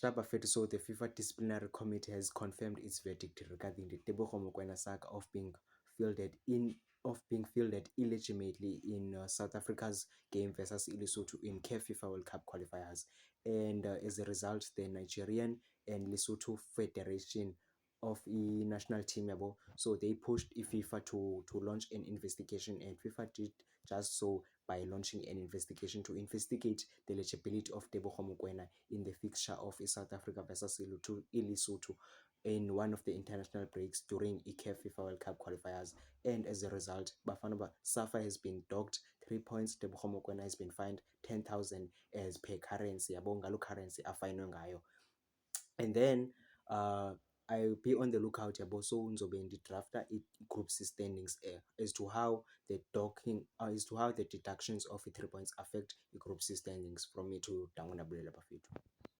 Bafethu, so the FIFA disciplinary committee has confirmed its verdict regarding the Tebogo Mokoena saga of being fielded illegitimately in South Africa's game versus Lesotho in CAF FIFA World Cup qualifiers. And as a result, the Nigerian and Lesotho Federation of the national team, so they pushed FIFA to launch an investigation, and FIFA did just so by launching an investigation to investigate the eligibility of Tebogo Mokoena in the fixture of South Africa versus Lesotho in one of the international breaks during CAF FIFA World Cup qualifiers. And as a result, Bafana Safa has been docked 3 points. Tebogo Mokoena has been fined 10,000 as per currency, ngalo currency afinwe ngayo. And then I'll be on the lookout yabo, so ngizobe ndidrafta group standings as to how the deductions of the 3 points affect the group standings from me to Dangona Bulela Bafethu.